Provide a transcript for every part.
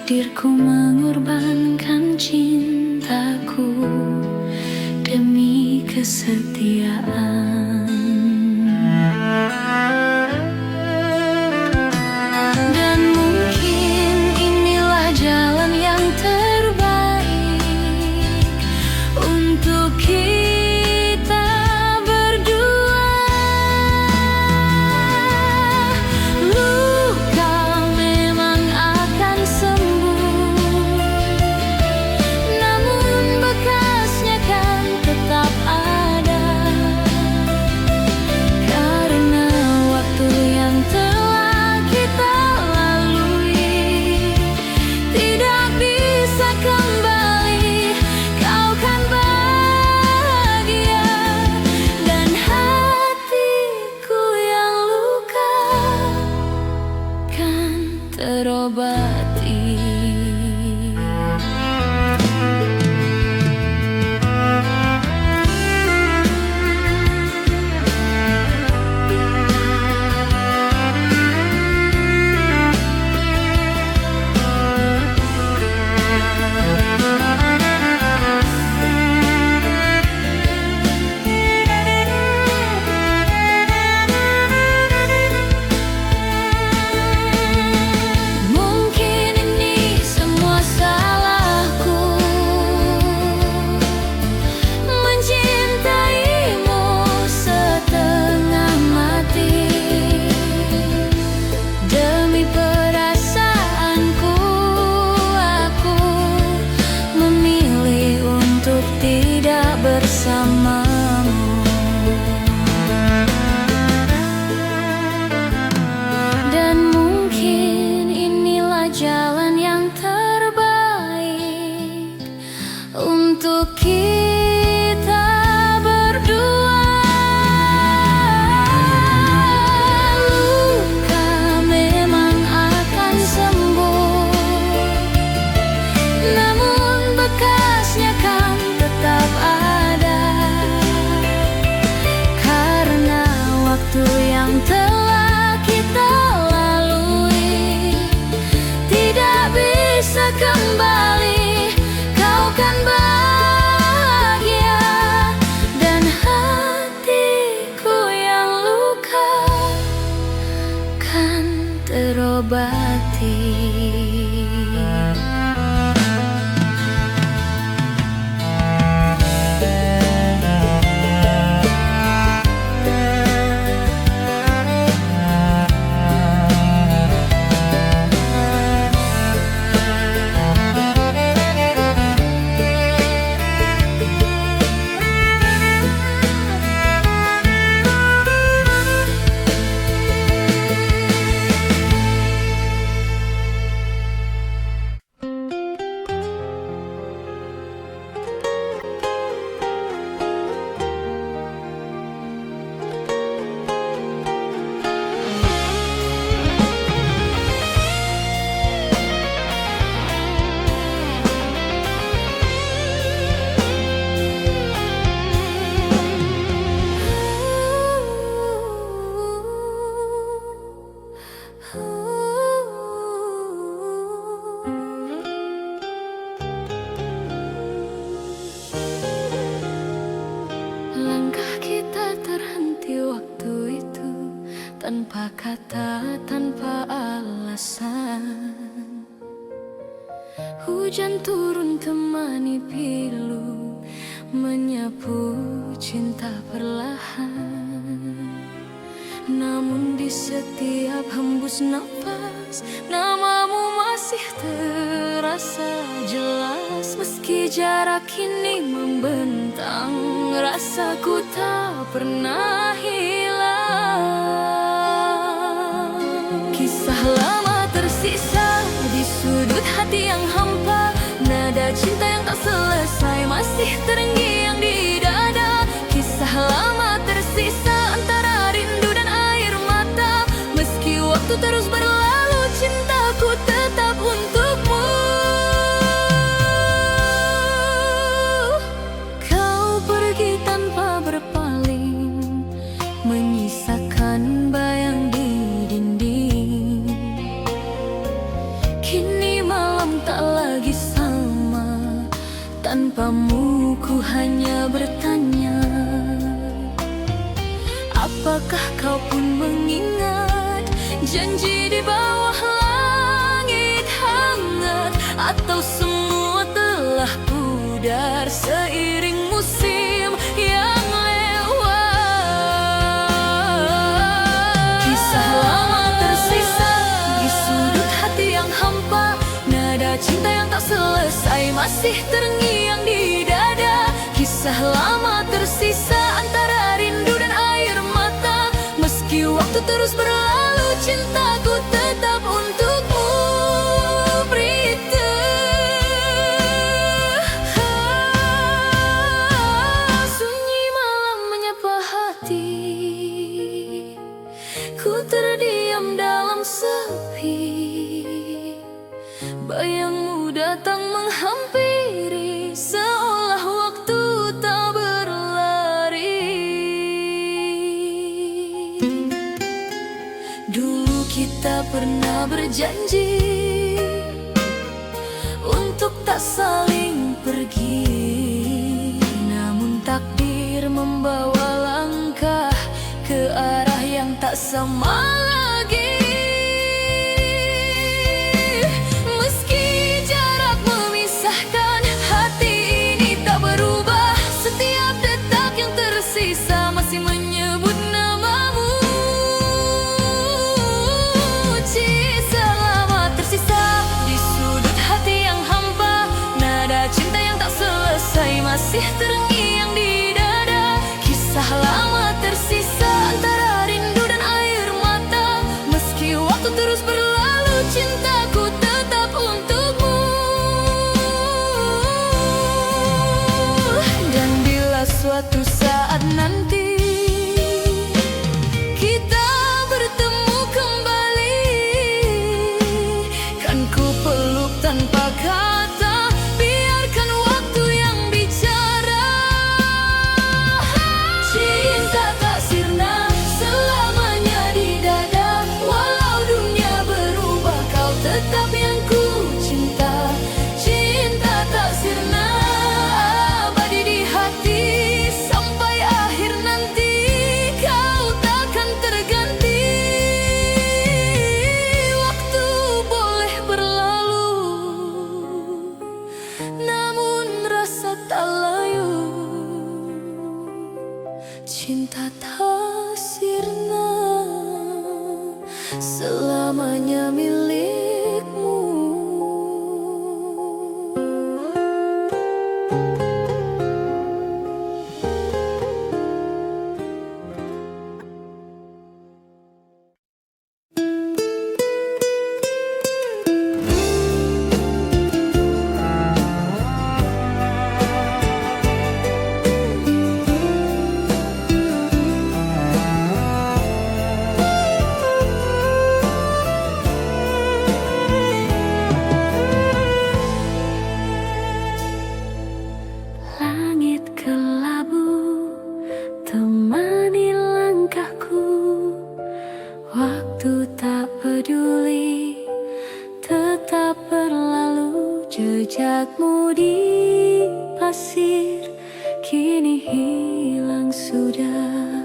Takdirku mengorbankan cintaku demi kesetiaan. Dan mungkin inilah jalan yang terbaik untuk kita berdua. Luka memang akan sembuh, namun bekasnya kan tetap ada. Karena waktu yang telah kita lalui tidak bisa kembali. Kau kan bahagia dan hatiku yang luka kan terobati. Mungkin ini semua salahku, mencintaimu setengah mati. Demi perasaanku, aku memilih untuk tidak bersamamu. Dan mungkin inilah jalan yang terbaik untuk kita berdua. Luka memang akan sembuh, namun bekasnya kan tetap ada. Karena waktu yang telah kita lalui tidak bisa kembali. Kau kan bahagia dan hatiku yang luka kan terobati. Langkah kita terhenti waktu itu, tanpa kata, tanpa alasan. Hujan turun temani pilu, menyapu cinta perlahan. Namun di setiap hembus nafas, namamu masih terasa jelas. Meski jarak kini membentang, rasaku tak pernah hilang. Kisah lama tersisa di sudut hati yang hampa, nada cinta yang tak selesai masih terngiang di dada. Kisah lama tersisa antara rindu dan air mata. Meski waktu terus berlalu, cintaku tetap untukmu. Kau pergi tanpa berpaling, menyisakan bayang di dinding. Kini malam Tanpamu ku hanya bertanya, apakah kau pun mengingat janji di bawah langit hangat? Atau semua telah pudar seiring musim yang lewat? Kisah lama tersisa di sudut hati yang hampa, nada cinta yang tak selesai masih terngiang di dada. Kisah lama tersisa antara rindu dan air mata. Meski waktu terus berlalu, cintaku tetap untukmu, Prita. Sunyi malam menyapa hati, ku terdiam dalam sepi. Bayangmu datang menghampiri, seolah waktu tak berlari. Dulu kita pernah berjanji untuk tak saling pergi, namun takdir membawa langkah ke arah yang tak sama lagi. Sisa masih menyebut namamu. Kisah lama tersisa di sudut hati yang hampa, nada cinta yang tak selesai masih terngiang di dada. Kisah lama tersisa antara rindu dan air mata. Meski waktu terus berlalu, cintaku tetap untukmu. Dan bila suatu saat nanti kita bertemu kembali, kan ku peluk tanpa kata, biarkan waktu yang bicara. Cinta tak sirna selamanya di dada, walau dunia berubah kau tetap yang ku cinta. Cinta tak sirna abadi di hati, sampai akhir nanti kau takkan terganti. Waktu boleh berlalu, namun rasa tak layu. Cinta tak sirna selamanya milikmu. Langit kelabu temani langkahku, waktu tak peduli tetap berlalu. Jejakmu di pasir kini hilang sudah,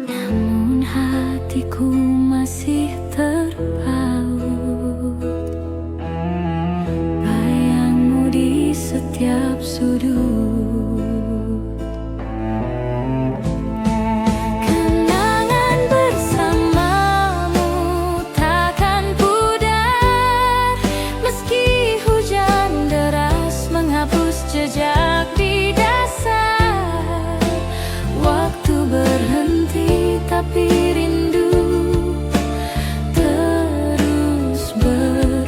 namun hatiku masih terpaut. Bayangmu di setiap sudut, kenangan bersamamu takkan pudar. Meski hujan deras menghapus jejak di dasar, waktu berhenti tapi rindu terus berputar.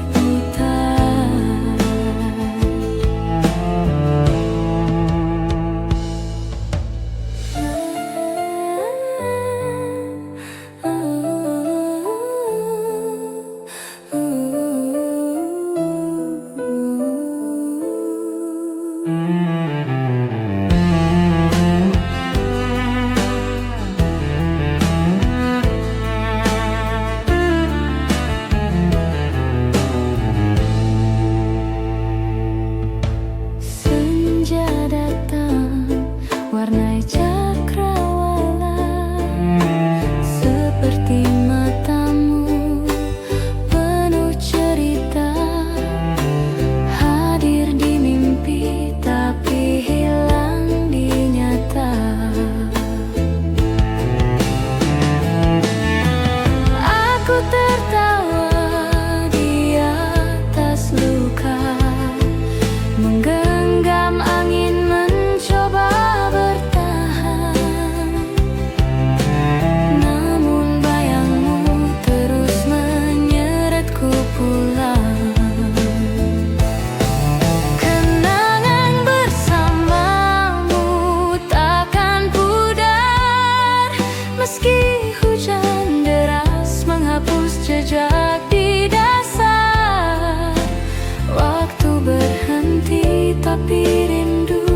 tapi rindu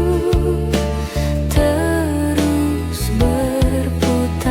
terus berputar.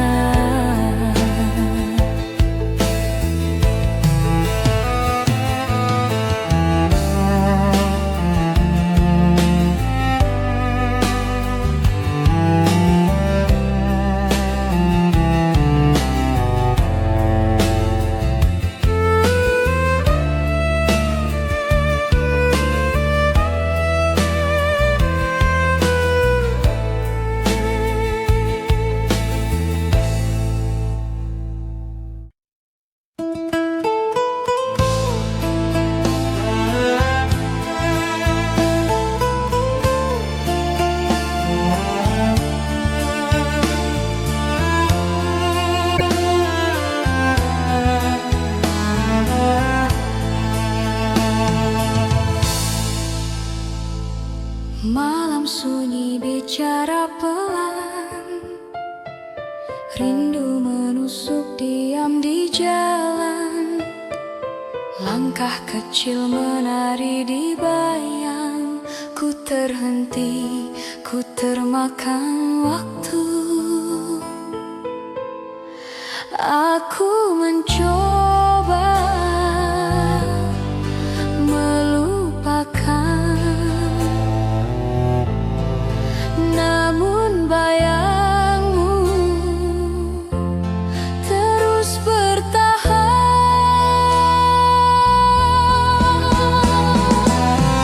Malam sunyi bicara pelan, rindu menusuk diam di jalan. Langkah kecil menari di bayang, ku terhenti, ku termakan waktu. Aku mencoba melupakan, namun bayangmu terus bertahan.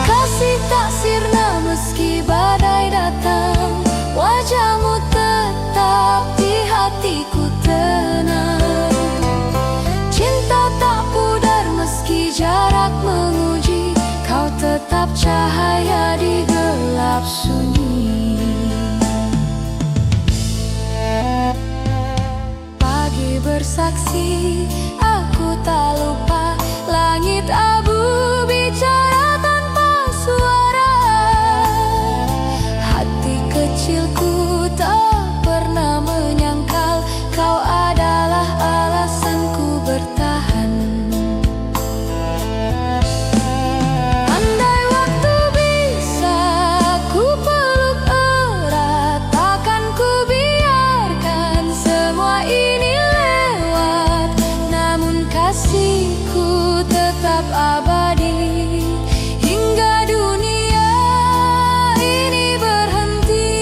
Kasih tak sirna meski badai datang, wajahmu tetap di hatiku tenang. Cinta tak pudar meski jarak menguji, kau tetap cahaya di gelap sunyi. Pagi bersaksi, aku tak lupa, langit abu bicara tanpa suara. Hati kecilku tak pernah menyangkal, kau adalah alasanku bertahan. Andai waktu bisa ku peluk erat, takkan ku biarkan semua ini lewat. Namun kasihku tetap abadi hingga dunia ini berhenti.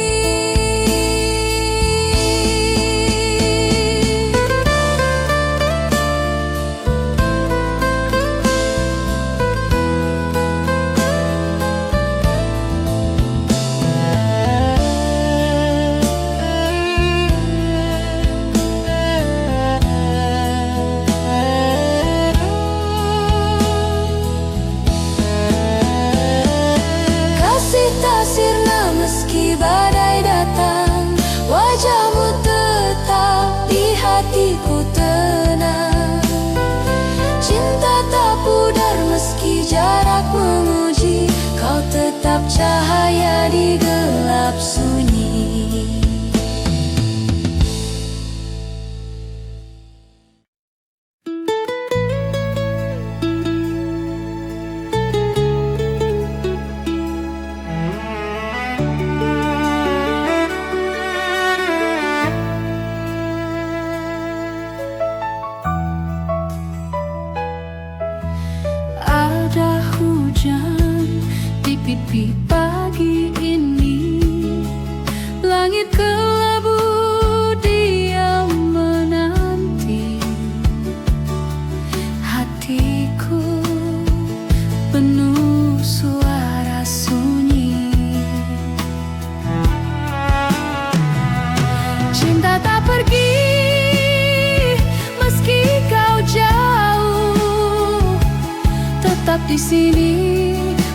Kasih tak sirna meski badai datang, wajahmu tetap di hatiku tenang. Cinta tak pudar meski jarak menguji, kau tetap cahaya di gelap sunyi. Ada hujan di pipi pagi ini, langit kelabu diam menanti. Hatiku penuh suara sunyi. Cinta tak pergi meski kau jauh, tetap di sini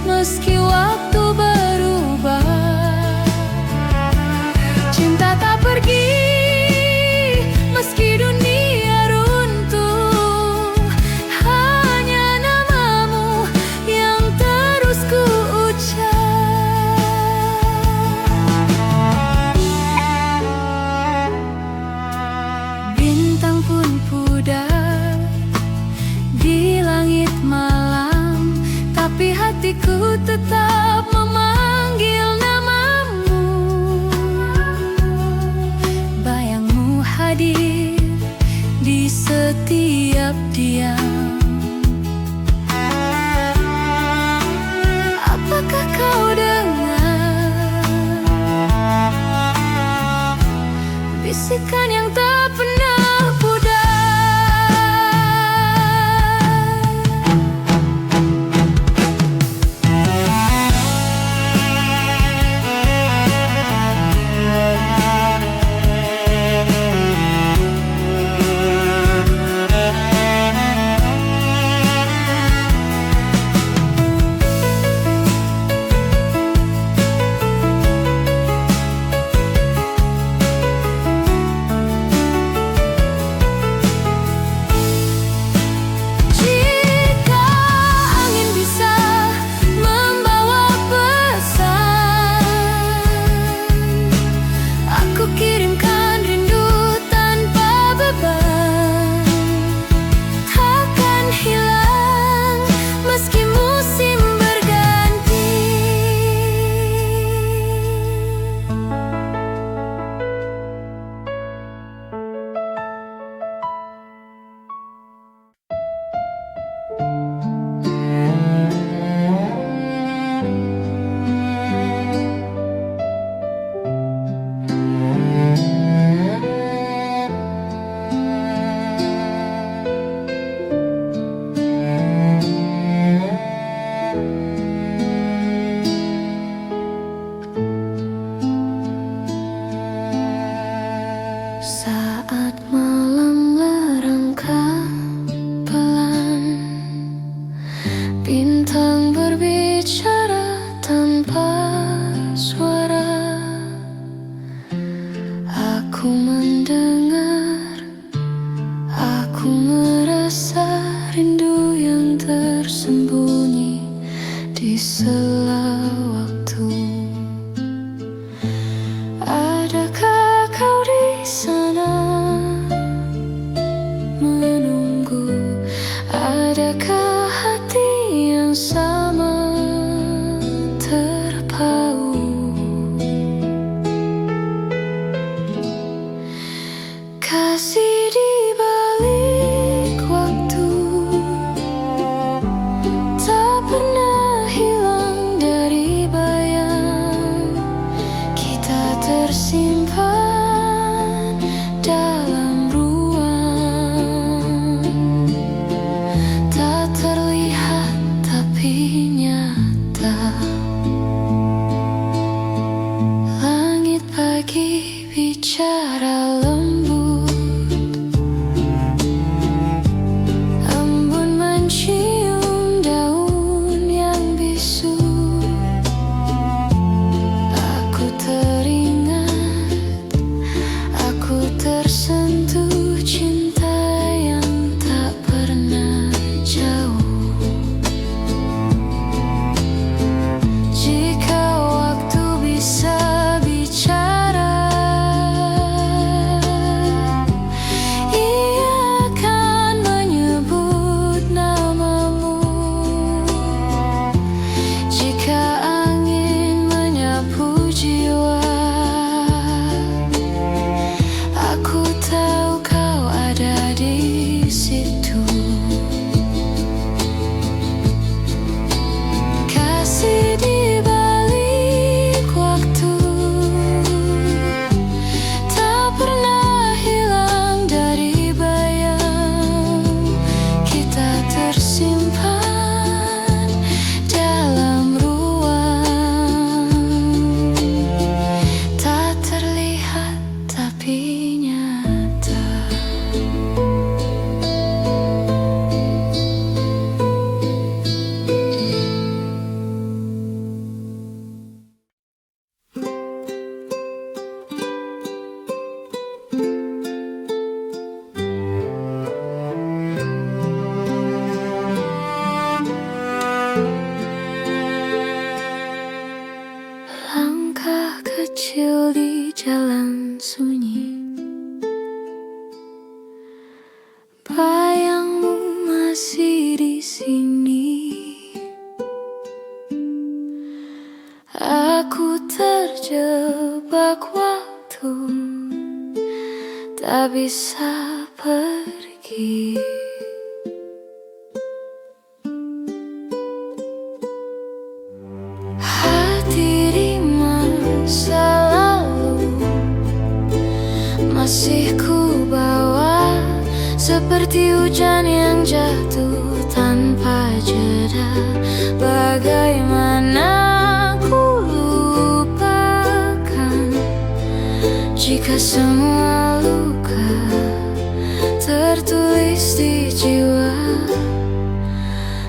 meski waktu berubah. Cinta tak pergi meski dunia runtuh, hanya namamu yang terus ku ucap. Bintang pun pudar di langit malam, tapi kecil di jalan sunyi. Bayangmu masih di sini. Aku terjebak waktu, tak bisa pergi. Hati di masa lalu masih ku bawa, seperti hujan yang jatuh tanpa jeda. Bagaimana ku lupakan jika semua luka tertulis di jiwa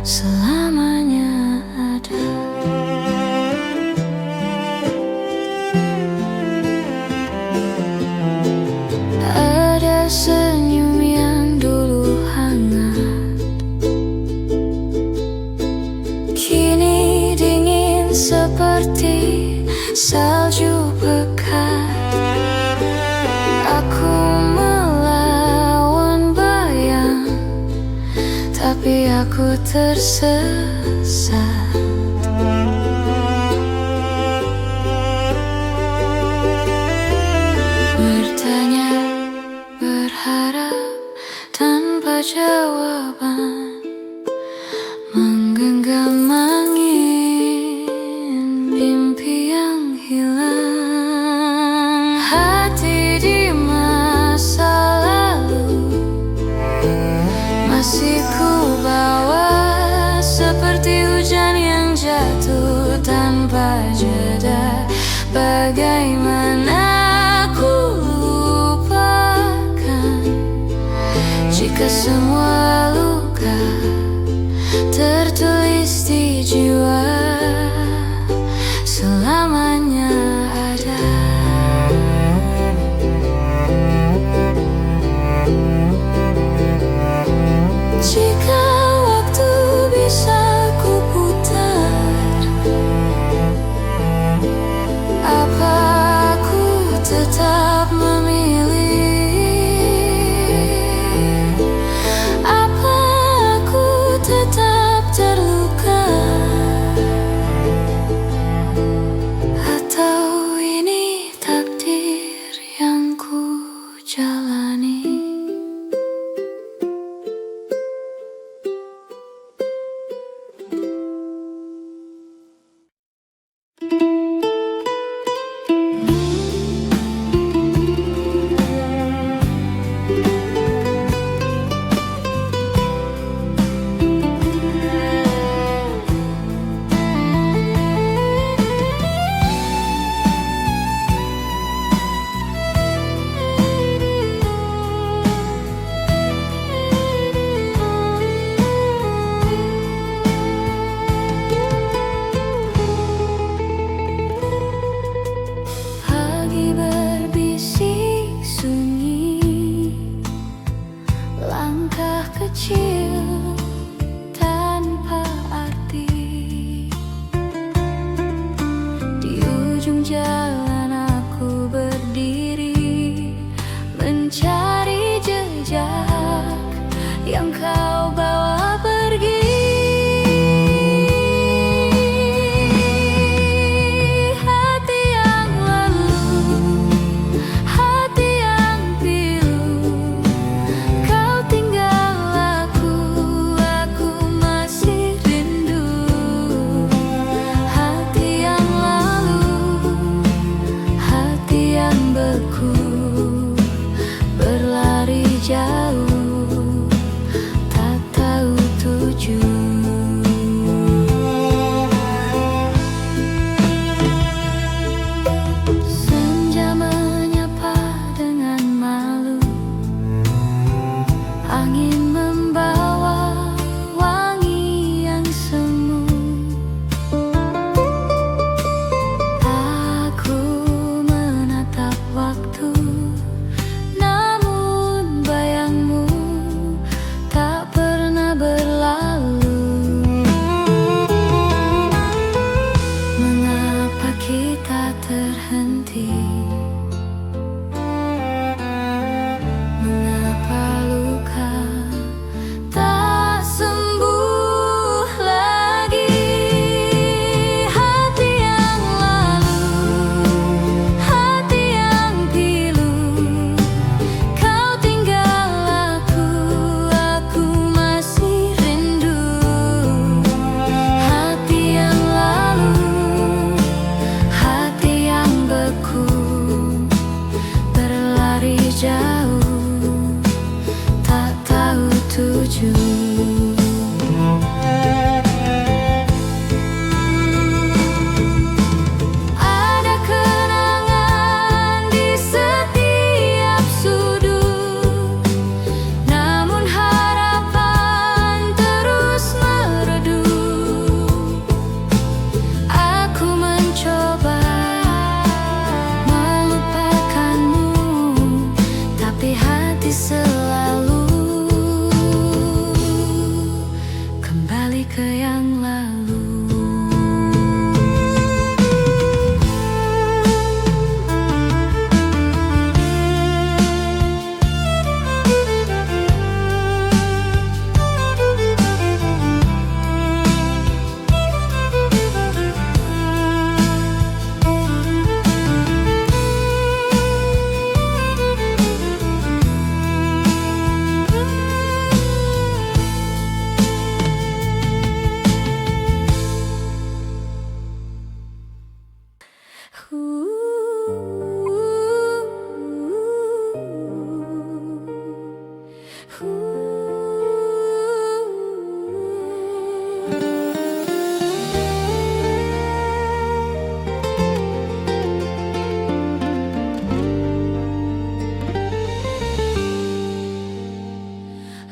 selamanya ada. Ada senyum yang dulu hangat, kini dingin seperti salju pekat. Aku melawan bayang, tapi aku tersesat. Bertanya, berharap tanpa jawaban, menggenggam angin mimpi yang hilang. Hati di masa lalu masih ku bawa, seperti hujan yang jatuh tanpa jeda. Bagaimana ku lupakan jika semua luka tertulis di jiwa selamanya ada. Jika waktu bisa ku putar, apa aku tetap memilih? Apa aku tetap terluka? Atau ini takdir yang ku jalani? Pagi berbisik sunyi, langkah kecil tanpa arti. Di ujung jalan aku berdiri, mencari jejak yang kau bawa pergi. Hati yang lalu, hati yang pilu, kau tinggal aku masih rindu. Hati yang lalu, hati yang beku, berlari jauh, tak tahu tujuan. Senja menyapa dengan malu, angin membawa wangi yang semu. Aku menatap waktu jauh, tak tahu tujuan. Ada kenangan di setiap sudut, namun harapan terus meredup. Aku mencoba melupakanmu, tapi hati selalu kembali ke yang lalu.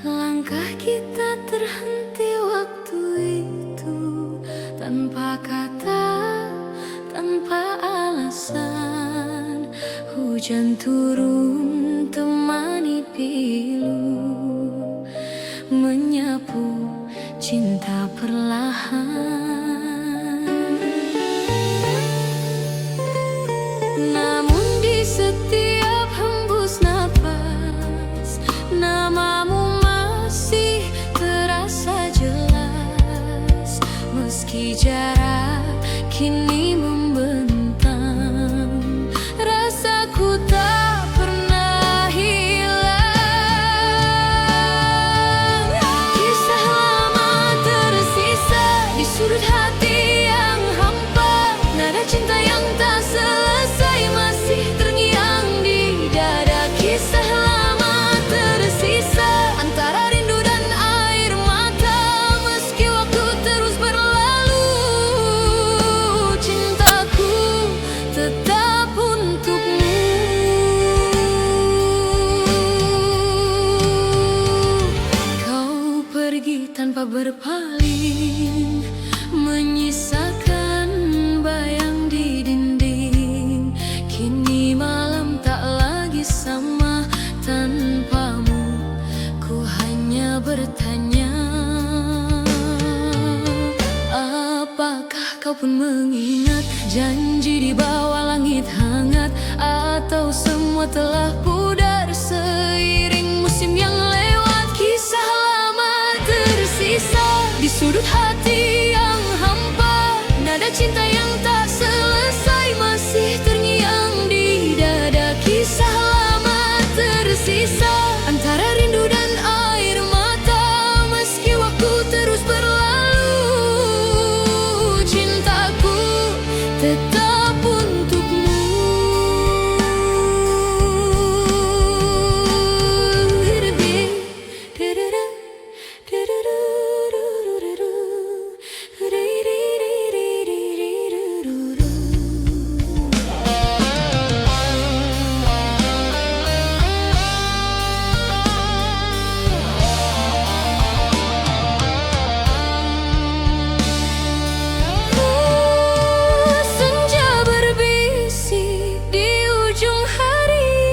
Langkah kita terhenti waktu itu, tanpa kata, tanpa alasan. Hujan turun temani pilu, menyapu cinta perlahan. Namun di setiap hembus napas, namamu masih terasa jelas. Meski jarak kini membentang, rasaku tak pernah hilang. Kisah lama tersisa di sudut hati yang hampa, nada cinta yang tak selesai masih terngiang di dada. Kisah lama tersisa antara rindu dan air mata, meski waktu terus berlalu, cintaku tetap untukmu. Kau pergi tanpa berpaling, menyisakan bayang di dinding. Kini malam tak lagi sama tanpamu, ku hanya bertanya, apakah kau pun mengingat janji di bawah langit hangat? Atau semua telah pudar seiring musim yang lewat? Kisah lama tersisa di sudut hati yang hampa, nada cinta yang tak selesai masih terngiang di dada. Kisah lama tersisa antara rindu dan air mata, meski waktu terus berlalu, cintaku tetap untukmu. Senja berbisik di ujung hari,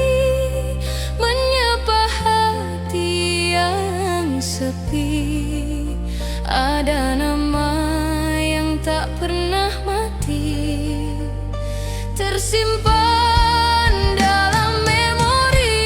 menyapa hati yang sepi. Ada nama yang tak pernah mati, tersimpan dalam memori.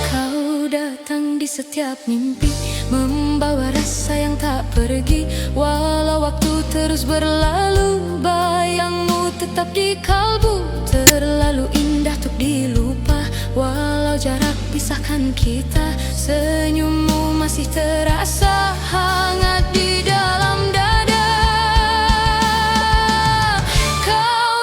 Kau datang di setiap mimpi, membawa rasa yang tak pergi. Walau waktu terus berlalu, bayangmu tetap di kalbu. Terlalu indah untuk dilupa, walau jarak pisahkan kita. Senyummu masih terasa hangat di dalam dada. Kau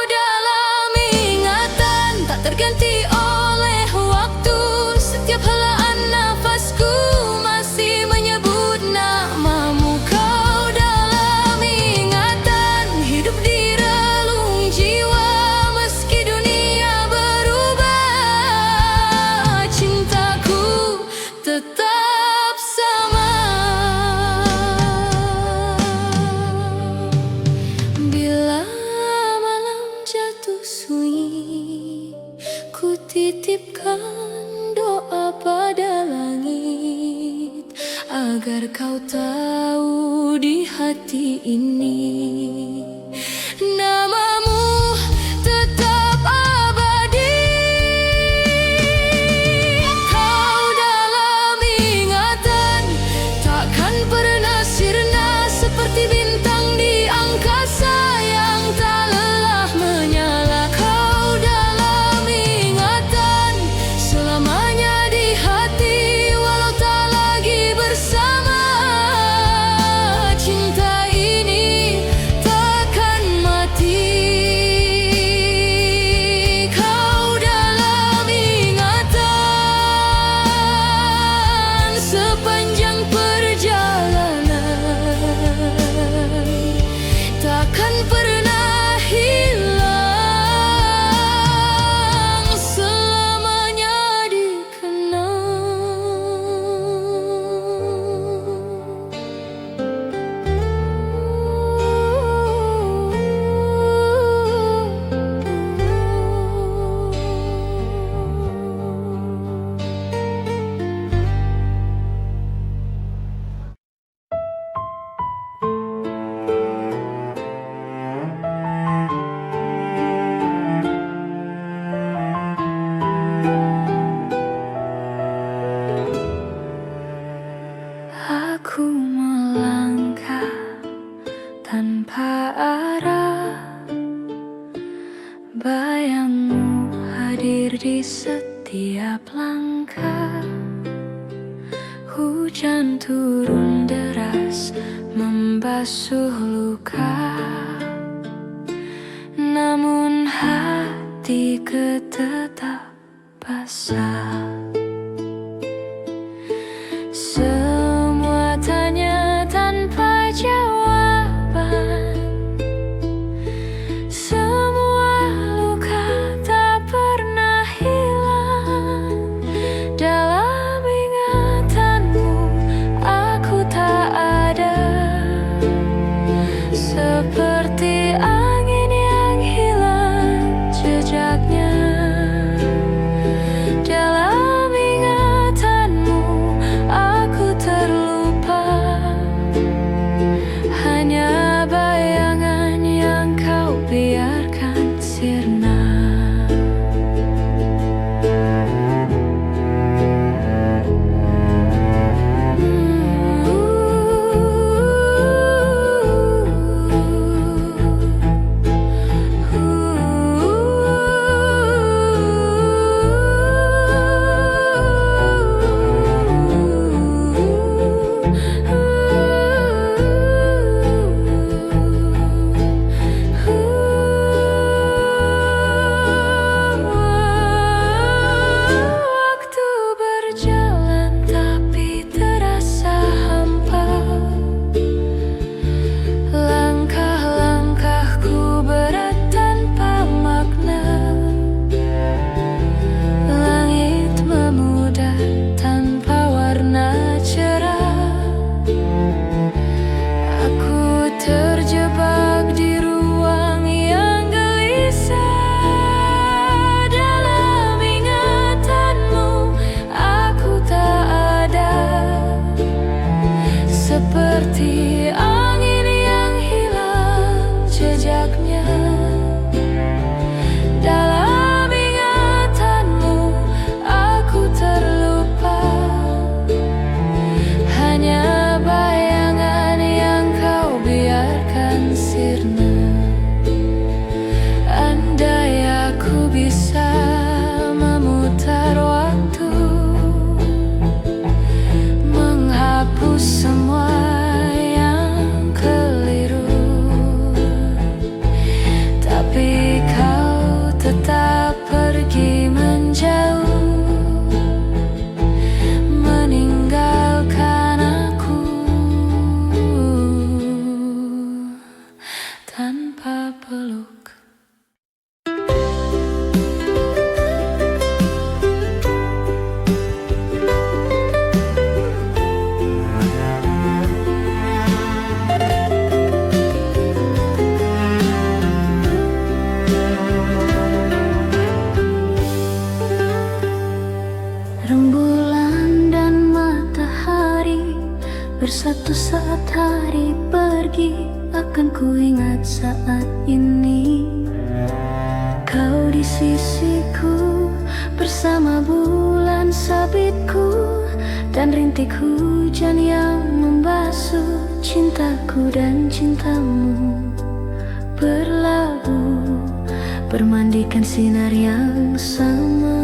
hati ini. Namamu tetap abadi, kau dalam ingatan, takkan pernah sirna seperti bintang di angkasa yang tak lelah menyala. Kau dalam ingatan, selamanya di hati walau tak lagi bersama. Cinta ini takkan mati. Kau dalam ingatan sepanjang perjalanan, takkan pernah hilang, selamanya dikenang. Aku melangkah tanpa arah, bayangmu hadir di setiap langkah. Hujan turun deras membasuh luka, namun hatiku tetap basah. Semua tanya tanpa jawaban, semua luka tak pernah hilang. Dalam ingatanmu aku tak ada, seperti angin yang hilang jejaknya. Dalam ingatanmu aku terlupa, hanya bayangan yang kau biarkan sirna. akan kuingat saat ini. Kau di sisiku bersama bulan sabitku dan rintik hujan yang membasuh cintaku dan cintamu. Berlabuh, bermandikan sinar yang sama.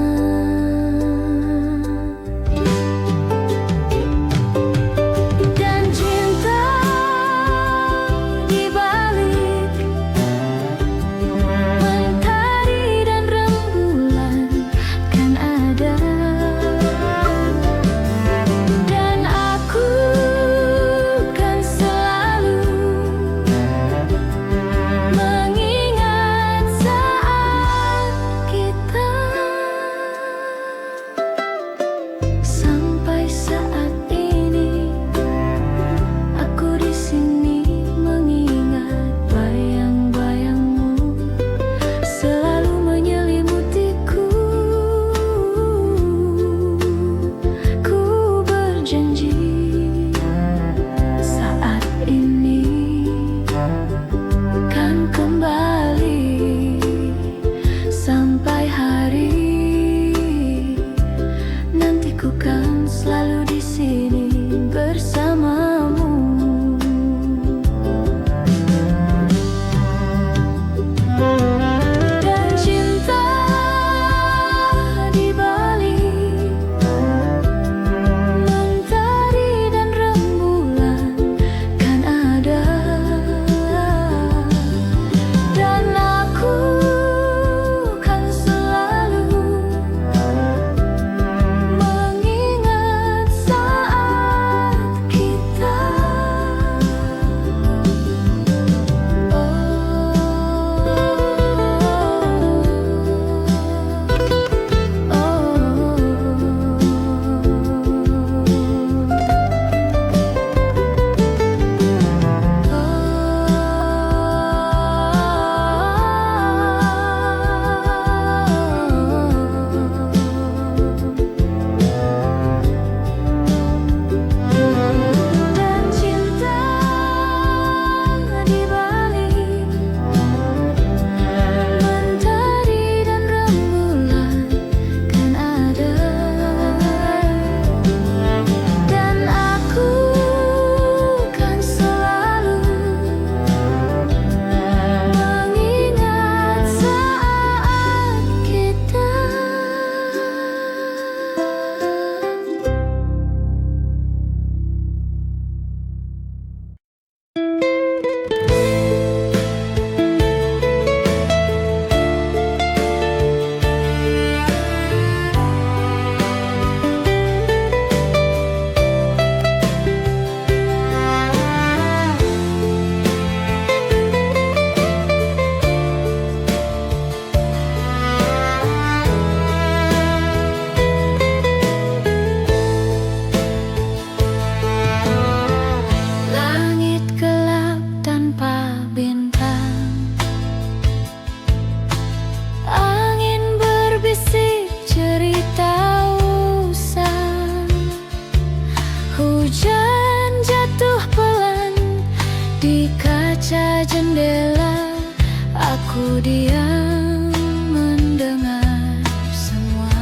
Aku diam mendengar semua.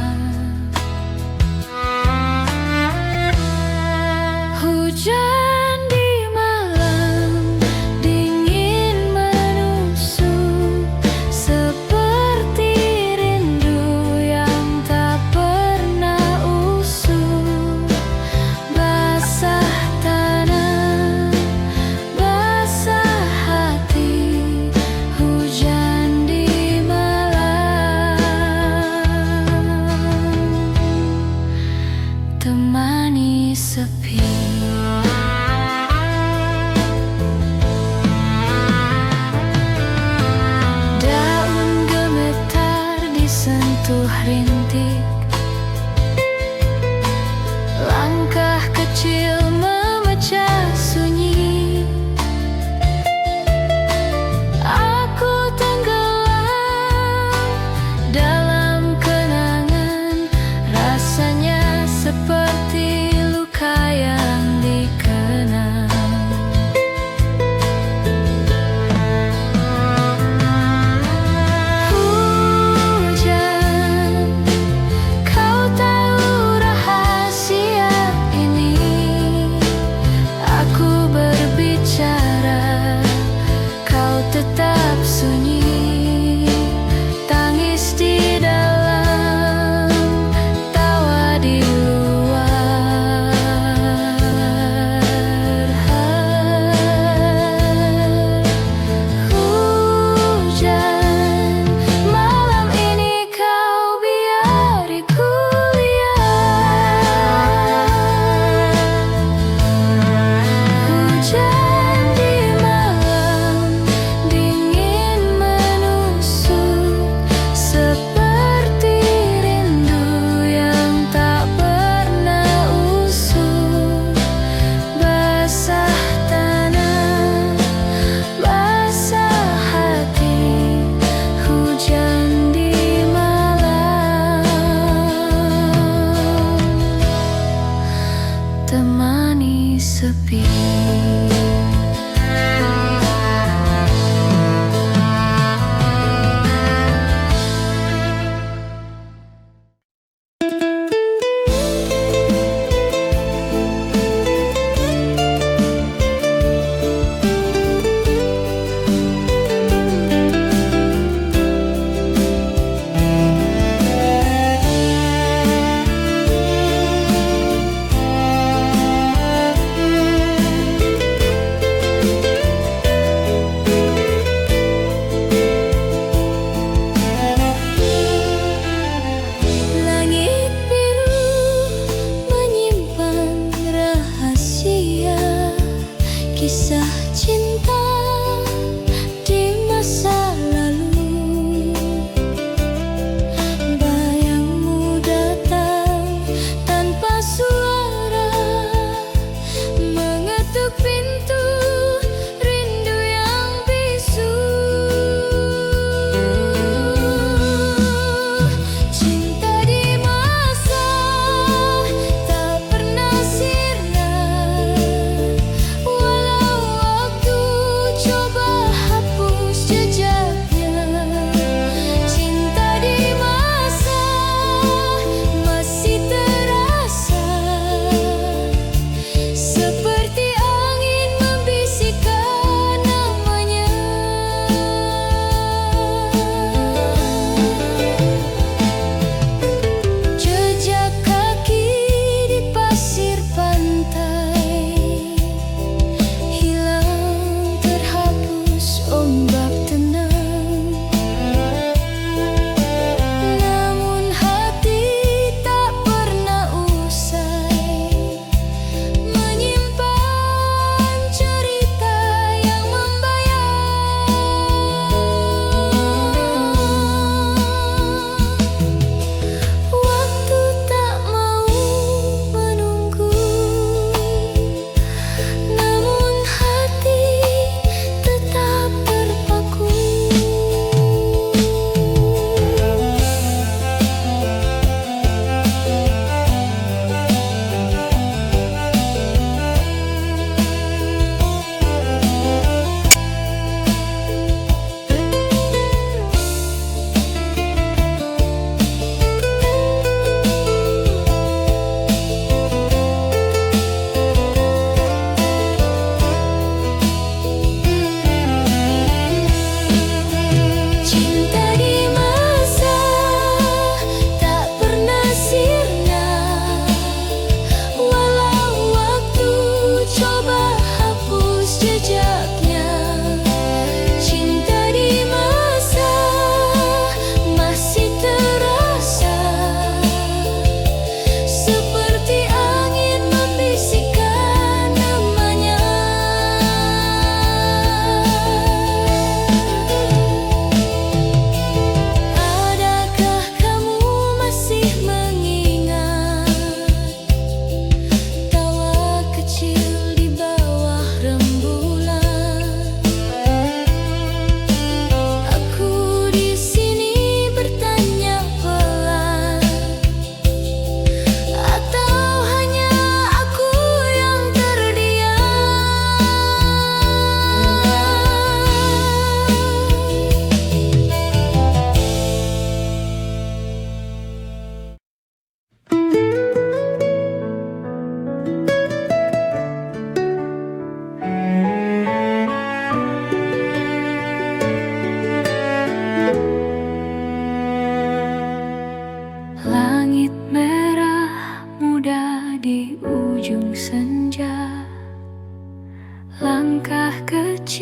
Hujan di malam dingin menusuk, seperti rindu yang tak pernah usuk. Basah tanah, basah hati, hujan di malam.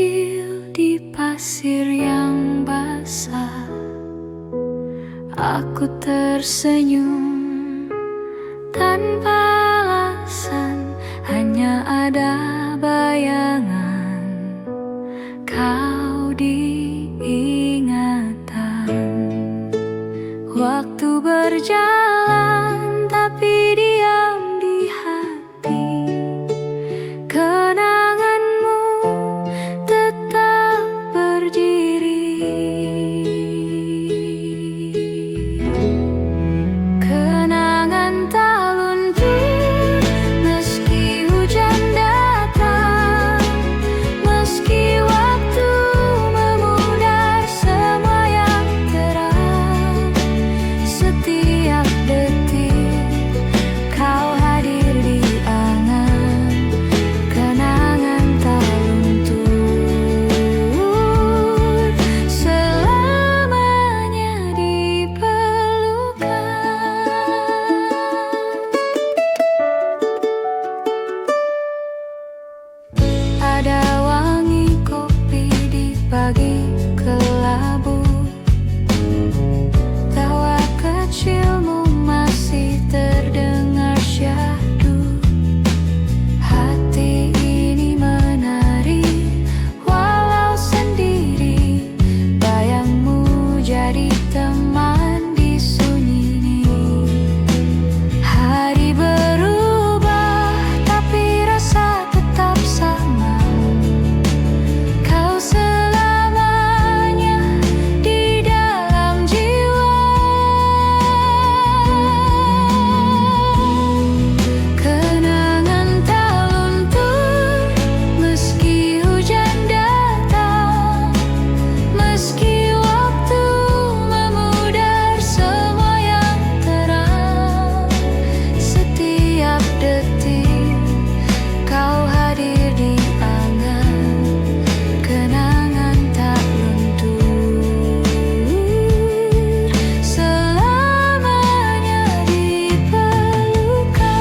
kecil di pasir yang basah. Aku tersenyum tanpa alasan, hanya ada bayangan kau diingatan. Waktu berjalan tapi diam di hati, kenanganmu tetap berdiri. Kenangan tak luntur meski hujan datang, meski waktu memudar semua yang terang. Setiap detik kau hadir di angan, kenangan tak luntur, selamanya di pelukan. Ada wangi kopi di pagi kelabu, tawa kecilmu masih terdengar syahdu. Hati ini menari walau sendiri, bayangmu jadi teman di sunyi ini. Hari berubah tapi rasa tetap sama, kau selamanya di dalam jiwa. Kenangan tak luntur meski hujan datang, meski waktu memudar semua yang terang. Setiap detik kau hadir di angan, kenangan tak luntur, selamanya di pelukan.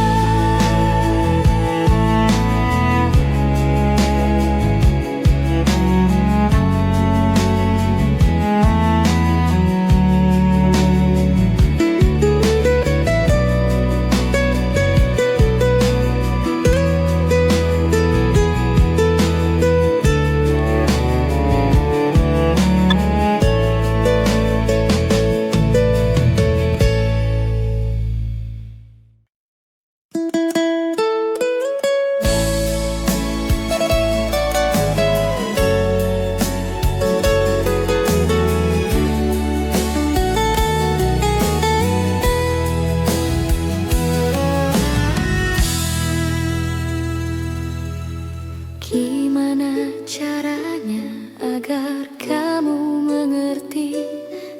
Gimana caranya agar kamu mengerti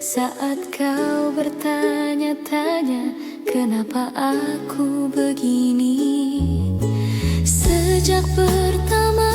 saat kau bertanya-tanya kenapa aku begini? Sejak pertama